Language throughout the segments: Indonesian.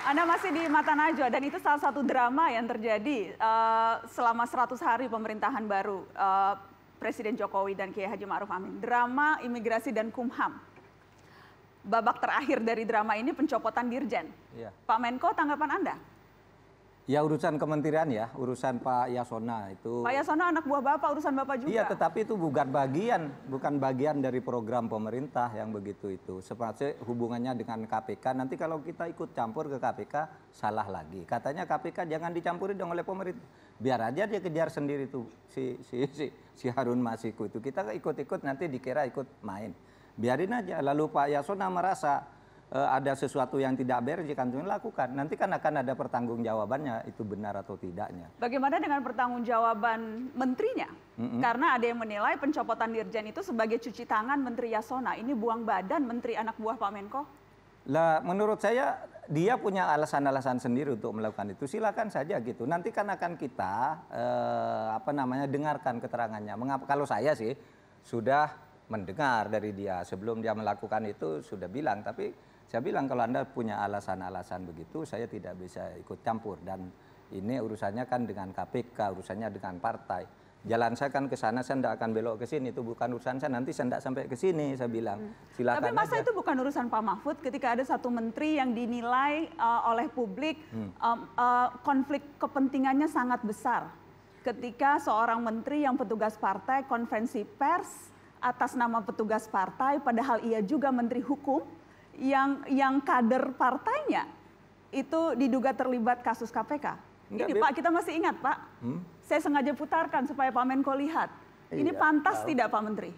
Anda masih di Mata Najwa dan itu salah satu drama yang terjadi selama 100 hari pemerintahan baru Presiden Jokowi dan Kiai Haji Ma'ruf Amin. Drama imigrasi dan Kumham. Babak terakhir dari drama ini pencopotan Dirjen. Iya. Pak Menko, tanggapan Anda? Ya urusan kementerian ya, urusan Pak Yasona itu. Pak Yasona anak buah Bapak, urusan Bapak juga. Iya, tetapi itu bukan bagian dari program pemerintah yang begitu itu. Seperti hubungannya dengan KPK, nanti kalau kita ikut campur ke KPK, salah lagi. Katanya KPK jangan dicampuri dong oleh pemerintah. Biar aja dia kejar sendiri tuh si Harun Masiku itu. Kita ikut-ikut nanti dikira ikut main. Biarin aja. Lalu Pak Yasona merasa ada sesuatu yang tidak beres, kan lakukan. Nanti kan akan ada pertanggungjawabannya itu benar atau tidaknya. Bagaimana dengan pertanggungjawaban menterinya? Karena ada yang menilai pencopotan Dirjen itu sebagai cuci tangan Menteri Yasona. Ini buang badan Menteri anak buah Pak Menko? Lah, menurut saya dia punya alasan-alasan sendiri untuk melakukan itu. Silakan saja gitu. Nanti kan akan kita dengarkan keterangannya. Mengapa? Kalau saya sih sudah mendengar dari dia sebelum dia melakukan itu sudah bilang, tapi saya bilang kalau Anda punya alasan-alasan begitu, saya tidak bisa ikut campur. Dan ini urusannya kan dengan KPK, urusannya dengan partai. Jalan saya kan ke sana, saya tidak akan belok ke sini. Itu bukan urusan saya, nanti saya tidak sampai ke sini, saya bilang. Silakan. Tapi masa aja. itu bukan urusan Pak Mahfud ketika ada satu menteri yang dinilai oleh publik konflik kepentingannya sangat besar. Ketika seorang menteri yang petugas partai konferensi pers atas nama petugas partai, padahal ia juga menteri hukum, yang kader partainya itu diduga terlibat kasus KPK. Ini Pak, kita masih ingat Pak, saya sengaja putarkan supaya Pak Menko lihat. Ini pantas tidak Pak Menteri?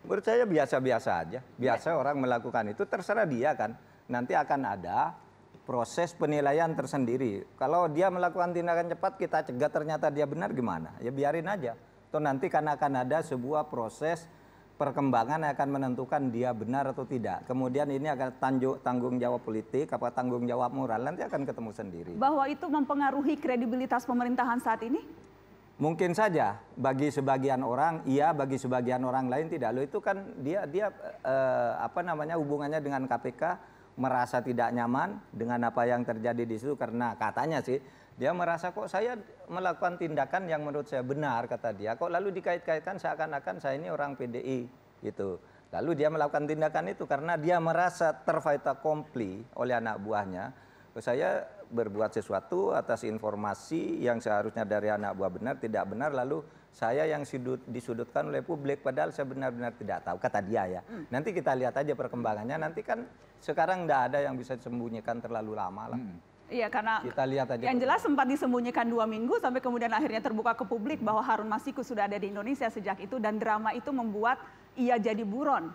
Menurut saya biasa-biasa aja. Biasa orang melakukan itu, terserah dia kan. Nanti akan ada proses penilaian tersendiri. Kalau dia melakukan tindakan cepat, kita cegah ternyata dia benar gimana? Ya biarin aja. Atau nanti kan akan ada sebuah proses perkembangan yang akan menentukan dia benar atau tidak. Kemudian ini akan tanggung jawab politik, apa tanggung jawab moral, nanti akan ketemu sendiri. Bahwa itu mempengaruhi kredibilitas pemerintahan saat ini? Mungkin saja bagi sebagian orang, iya, bagi sebagian orang lain tidak. Loh itu kan dia hubungannya dengan KPK merasa tidak nyaman dengan apa yang terjadi di situ karena katanya sih dia merasa kok saya melakukan tindakan yang menurut saya benar, kata dia. Kok lalu dikait-kaitkan seakan-akan saya ini orang PDI gitu. Lalu dia melakukan tindakan itu karena dia merasa terfait accompli oleh anak buahnya. Saya berbuat sesuatu atas informasi yang seharusnya dari anak buah benar, tidak benar. Lalu saya yang disudutkan oleh publik padahal saya benar-benar tidak tahu, kata dia ya. Nanti kita lihat aja perkembangannya. Nanti kan sekarang tidak ada yang bisa disembunyikan terlalu lama lah. Iya, karena kita lihat aja yang jelas sempat disembunyikan 2 minggu sampai kemudian akhirnya terbuka ke publik bahwa Harun Masiku sudah ada di Indonesia sejak itu dan drama itu membuat ia jadi buron.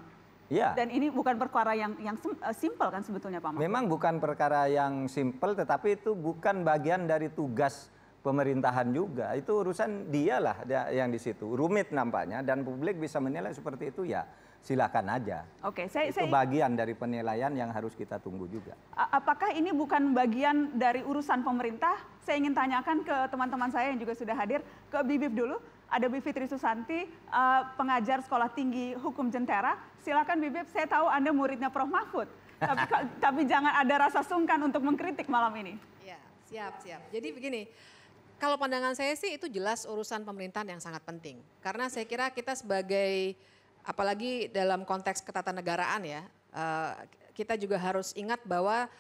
Iya. Dan ini bukan perkara yang simpel kan sebetulnya Pak Mahfud? Memang bukan perkara yang simpel, tetapi itu bukan bagian dari tugas pemerintahan juga. Itu urusan dialah yang di situ. Rumit nampaknya dan publik bisa menilai seperti itu ya. Silakan aja. Oke, itu bagian dari penilaian yang harus kita tunggu juga. Apakah ini bukan bagian dari urusan pemerintah? Saya ingin tanyakan ke teman-teman saya yang juga sudah hadir. Ke Bibip dulu. Ada Bivitri Fitri Susanti, pengajar Sekolah Tinggi Hukum Jentera. Silakan Bibip, saya tahu Anda muridnya Prof. Mahfud. Tapi jangan ada rasa sungkan untuk mengkritik malam ini. Ya, siap. Jadi begini, kalau pandangan saya sih itu jelas urusan pemerintahan yang sangat penting. Karena saya kira kita sebagai, apalagi dalam konteks ketatanegaraan ya, kita juga harus ingat bahwa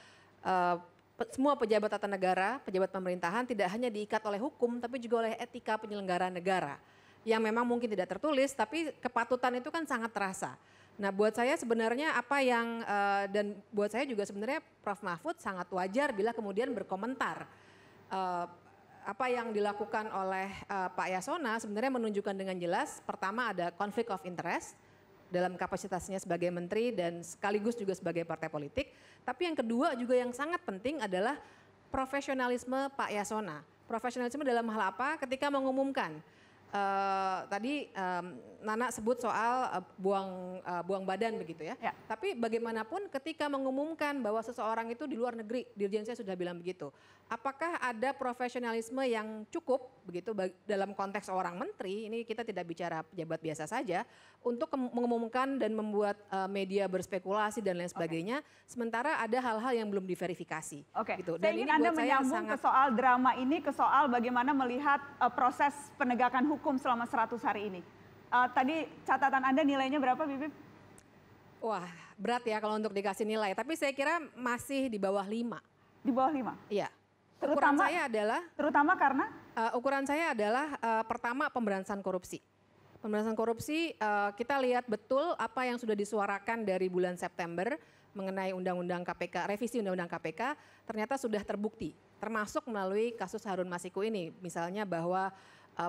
semua pejabat tata negara, pejabat pemerintahan tidak hanya diikat oleh hukum, tapi juga oleh etika penyelenggaraan negara. Yang memang mungkin tidak tertulis, tapi kepatutan itu kan sangat terasa. Nah buat saya sebenarnya dan buat saya juga sebenarnya Prof. Mahfud sangat wajar bila kemudian berkomentar. Apa yang dilakukan oleh Pak Yasona sebenarnya menunjukkan dengan jelas, pertama ada conflict of interest dalam kapasitasnya sebagai menteri dan sekaligus juga sebagai partai politik. Tapi yang kedua juga yang sangat penting adalah profesionalisme Pak Yasona. Profesionalisme dalam hal apa? Ketika mengumumkan tadi Nana sebut soal buang badan begitu ya. Ya. Tapi bagaimanapun ketika mengumumkan bahwa seseorang itu di luar negeri, Dirjen saya sudah bilang begitu. Apakah ada profesionalisme yang cukup begitu dalam konteks seorang menteri, ini kita tidak bicara pejabat biasa saja, untuk mengumumkan dan membuat media berspekulasi dan lain sebagainya, sementara ada hal-hal yang belum diverifikasi. Oke, Gitu. saya ingin Anda menyambung ke soal drama ini, ke soal bagaimana melihat proses penegakan hukum selama 100 hari ini. Tadi catatan Anda nilainya berapa, Bibip? Wah, berat ya kalau untuk dikasih nilai, tapi saya kira masih di bawah 5. Di bawah 5? Iya. Terutama, terutama karena? Ukuran saya adalah pertama pemberantasan korupsi. Pemberantasan korupsi kita lihat betul apa yang sudah disuarakan dari bulan September mengenai Undang-Undang KPK, revisi Undang-Undang KPK ternyata sudah terbukti. Termasuk melalui kasus Harun Masiku ini. Misalnya bahwa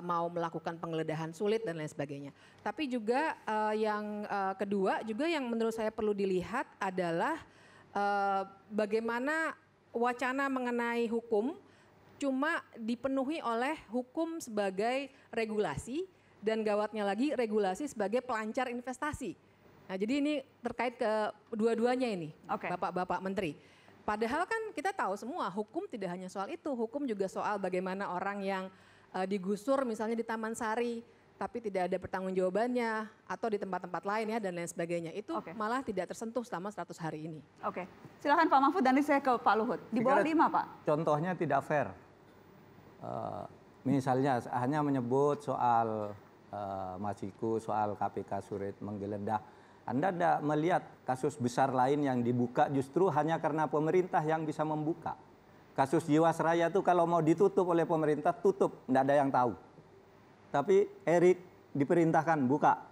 mau melakukan penggeledahan sulit dan lain sebagainya. Tapi juga yang kedua juga yang menurut saya perlu dilihat adalah bagaimana wacana mengenai hukum cuma dipenuhi oleh hukum sebagai regulasi dan gawatnya lagi regulasi sebagai pelancar investasi. Nah, jadi ini terkait ke dua-duanya ini, Bapak-bapak menteri. Padahal kan kita tahu semua hukum tidak hanya soal itu, hukum juga soal bagaimana orang yang digusur misalnya di Taman Sari tapi tidak ada pertanggungjawabannya atau di tempat-tempat lain ya dan lain sebagainya. Itu malah tidak tersentuh selama 100 hari ini. Oke, silakan Pak Mahfud, nanti saya ke Pak Luhut. Di bawah 5 Pak? Contohnya tidak fair. Misalnya hanya menyebut soal Masiku, soal KPK sulit menggeledah. Anda tidak melihat kasus besar lain yang dibuka justru hanya karena pemerintah yang bisa membuka. Kasus Jiwasraya itu kalau mau ditutup oleh pemerintah, tutup, tidak ada yang tahu. Tapi Erik diperintahkan buka.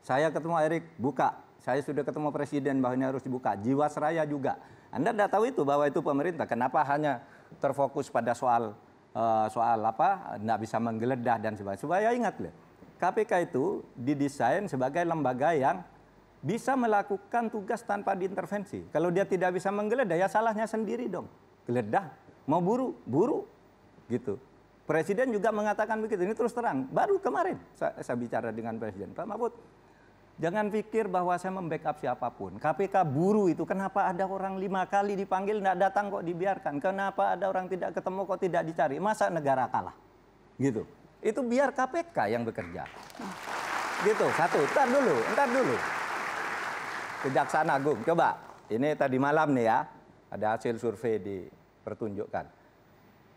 Saya ketemu Erik, buka. Saya sudah ketemu Presiden bahwa ini harus dibuka. Jiwasraya juga. Anda tidak tahu itu bahwa itu pemerintah. Kenapa hanya terfokus pada soal apa? Tidak bisa menggeledah dan sebagainya. Supaya ingat loh, KPK itu didesain sebagai lembaga yang bisa melakukan tugas tanpa diintervensi. Kalau dia tidak bisa menggeledah, ya salahnya sendiri dong. Geledah, mau buru, gitu. Presiden juga mengatakan begitu, ini terus terang. Baru kemarin saya bicara dengan Presiden. Pak Mahfud, jangan pikir bahwa saya membackup siapapun. KPK buru itu, kenapa ada orang 5 kali dipanggil, tidak datang kok dibiarkan. Kenapa ada orang tidak ketemu kok tidak dicari. Masa negara kalah? Gitu. Itu biar KPK yang bekerja. Gitu, satu. Entar dulu. Kejaksaan Agung, coba. Ini tadi malam nih ya, ada hasil survei dipertunjukkan.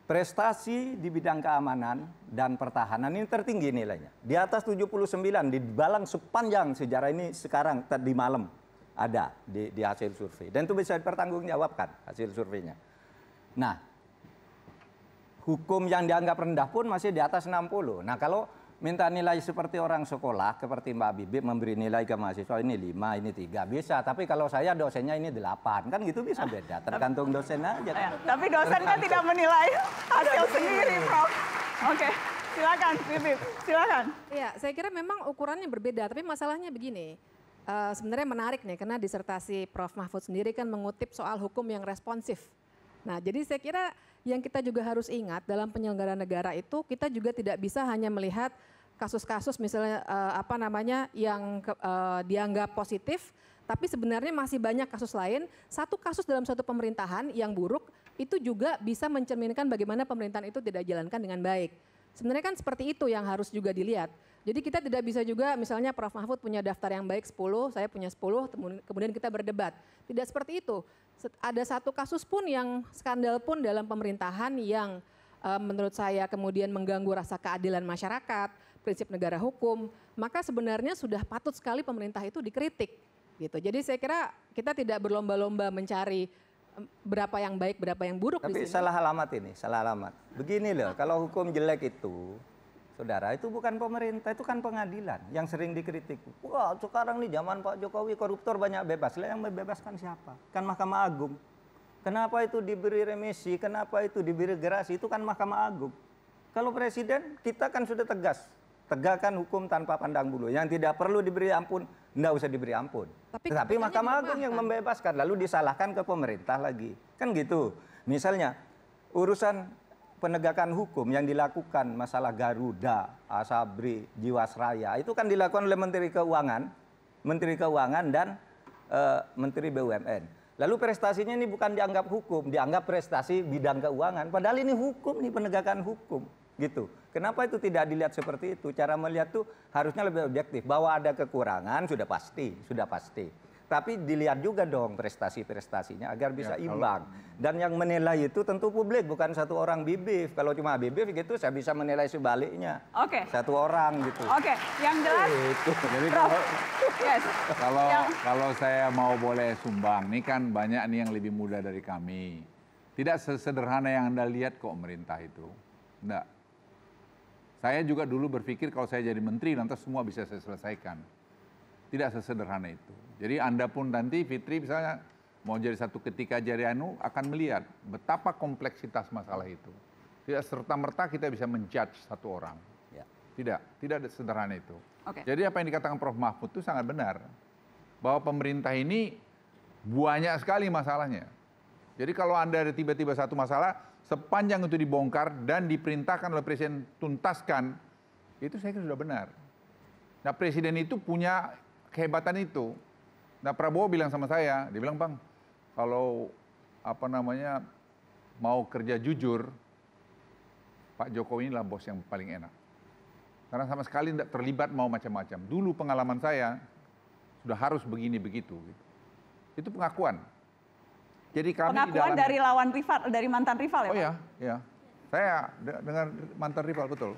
Prestasi di bidang keamanan dan pertahanan ini tertinggi nilainya. Di atas 79, di balang sepanjang sejarah ini sekarang tadi malam ada di hasil survei. Dan itu bisa dipertanggungjawabkan hasil surveinya. Nah, hukum yang dianggap rendah pun masih di atas 60. Nah, kalau minta nilai seperti orang sekolah, seperti Mbak Bibip memberi nilai ke mahasiswa ini 5, ini 3, bisa. Tapi kalau saya dosennya ini 8, kan gitu bisa beda. Tergantung dosen aja. Kan? Tapi dosen kan tidak menilai hasil sendiri, Prof. Oke, silakan Bibip, silakan. Iya, saya kira memang ukurannya berbeda. Tapi masalahnya begini, sebenarnya menarik nih, karena disertasi Prof. Mahfud sendiri kan mengutip soal hukum yang responsif. Nah, jadi saya kira yang kita juga harus ingat dalam penyelenggaraan negara itu kita juga tidak bisa hanya melihat kasus-kasus misalnya yang dianggap positif, tapi sebenarnya masih banyak kasus lain. Satu kasus dalam suatu pemerintahan yang buruk itu juga bisa mencerminkan bagaimana pemerintahan itu tidak dijalankan dengan baik. Sebenarnya kan seperti itu yang harus juga dilihat. Jadi kita tidak bisa juga misalnya Prof. Mahfud punya daftar yang baik 10, saya punya 10, kemudian kita berdebat. Tidak seperti itu. Ada satu kasus pun yang skandal pun dalam pemerintahan yang menurut saya kemudian mengganggu rasa keadilan masyarakat, prinsip negara hukum, maka sebenarnya sudah patut sekali pemerintah itu dikritik. Gitu. Jadi saya kira kita tidak berlomba-lomba mencari berapa yang baik, berapa yang buruk. Tapi salah alamat ini, salah alamat. Begini loh, kalau hukum jelek itu, saudara, itu bukan pemerintah, itu kan pengadilan yang sering dikritik. Wah, sekarang nih zaman Pak Jokowi koruptor banyak bebas. Lah yang membebaskan siapa? Kan Mahkamah Agung. Kenapa itu diberi remisi? Kenapa itu diberi gerasi? Itu kan Mahkamah Agung. Kalau presiden, kita kan sudah tegas. Tegakkan hukum tanpa pandang bulu. Yang tidak perlu diberi ampun, tidak usah diberi ampun. Tapi Mahkamah Agung yang membebaskan, lalu disalahkan ke pemerintah lagi. Kan gitu. Misalnya, urusan penegakan hukum yang dilakukan masalah Garuda, Asabri, Jiwasraya itu kan dilakukan oleh Menteri Keuangan dan Menteri BUMN. Lalu prestasinya ini bukan dianggap hukum, dianggap prestasi bidang keuangan. Padahal ini hukum nih, penegakan hukum gitu. Kenapa itu tidak dilihat seperti itu? Cara melihat tuh harusnya lebih objektif. Bahwa ada kekurangan sudah pasti. Tapi dilihat juga dong prestasi-prestasinya agar bisa imbang. Dan yang menilai itu tentu publik, bukan satu orang bibif. Kalau cuma bibif gitu saya bisa menilai sebaliknya. Oke. Satu orang gitu. Oke, yang jelas. Jadi Prof. Yes. kalau saya mau boleh sumbang, ini kan banyak nih yang lebih muda dari kami. Tidak sesederhana yang Anda lihat kok pemerintah itu. Enggak. Saya juga dulu berpikir kalau saya jadi menteri lantas semua bisa saya selesaikan. Tidak sesederhana itu. Jadi Anda pun nanti Fitri misalnya mau jadi satu ketika jadi akan melihat betapa kompleksitas masalah itu. Tidak serta-merta kita bisa menjudge satu orang. Ya. Tidak sederhana itu. Oke. Jadi apa yang dikatakan Prof. Mahfud itu sangat benar. Bahwa pemerintah ini banyak sekali masalahnya. Jadi kalau Anda ada tiba-tiba satu masalah, sepanjang itu dibongkar dan diperintahkan oleh Presiden tuntaskan, itu saya kira sudah benar. Nah Presiden itu punya kehebatan itu. Nah Prabowo bilang sama saya, dia bilang, Bang, kalau mau kerja jujur, Pak Jokowi inilah bos yang paling enak. Karena sama sekali tidak terlibat mau macam-macam. Dulu pengalaman saya sudah harus begini begitu. Itu pengakuan. Jadi kami Pengakuan dari lawan rival, dari mantan rival ya, Pak? Oh iya. Saya dengan mantan rival betul.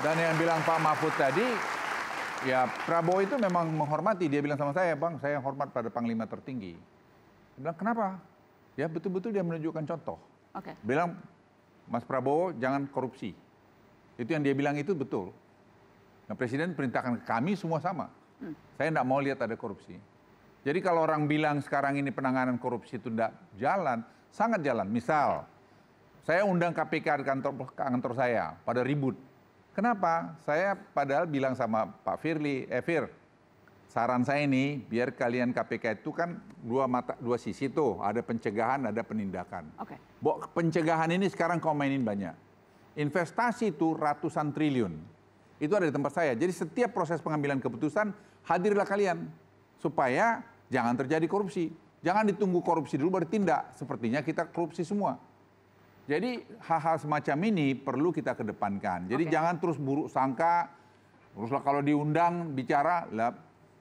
Dan yang bilang Pak Mahfud tadi, ya Prabowo itu memang menghormati. Dia bilang sama saya, Bang, saya hormat pada panglima tertinggi. Dia bilang, kenapa? Ya betul-betul dia menunjukkan contoh. Oke. Bilang, Mas Prabowo jangan korupsi. Itu yang dia bilang itu betul. Nah Presiden perintahkan kami semua sama. Saya tidak mau lihat ada korupsi. Jadi kalau orang bilang sekarang ini penanganan korupsi itu tidak jalan, sangat jalan. Misal, saya undang KPK di kantor saya pada ribut. Kenapa? Saya padahal bilang sama Pak Firly, Fir, saran saya ini biar kalian KPK itu kan dua sisi tuh, ada pencegahan, ada penindakan. Oke. Pencegahan ini sekarang kau mainin banyak. Investasi itu ratusan triliun. Itu ada di tempat saya. Jadi setiap proses pengambilan keputusan, hadirlah kalian. Supaya jangan terjadi korupsi. Jangan ditunggu korupsi dulu baru tindak. Sepertinya kita korupsi semua. Jadi hal-hal semacam ini perlu kita kedepankan. Jadi jangan terus buruk sangka. Teruslah kalau diundang bicara, lah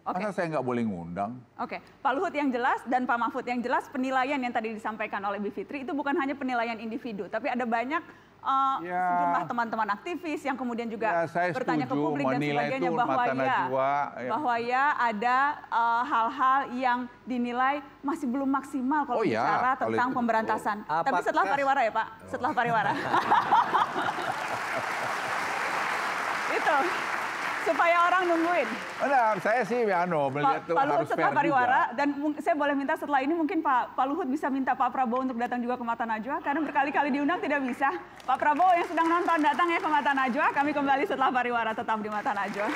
masa saya nggak boleh ngundang. Oke, Pak Luhut yang jelas dan Pak Mahfud yang jelas penilaian yang tadi disampaikan oleh Bu Fitri itu bukan hanya penilaian individu, tapi ada banyak sejumlah teman-teman aktivis yang kemudian juga bertanya ke publik dan sebagainya bahwa ada hal-hal yang dinilai masih belum maksimal kalau bicara tentang pemberantasan. Tapi setelah pariwara ya Pak, setelah pariwara. Itu. Supaya orang nungguin. Nah, saya sih melihat itu Pak Luhut harus setelah fair pariwara juga. dan saya boleh minta setelah ini mungkin Pak Luhut bisa minta Pak Prabowo untuk datang juga ke Mata Najwa karena berkali-kali diundang tidak bisa. Pak Prabowo yang sedang nonton datang ya ke Mata Najwa. Kami kembali setelah pariwara tetap di Mata Najwa.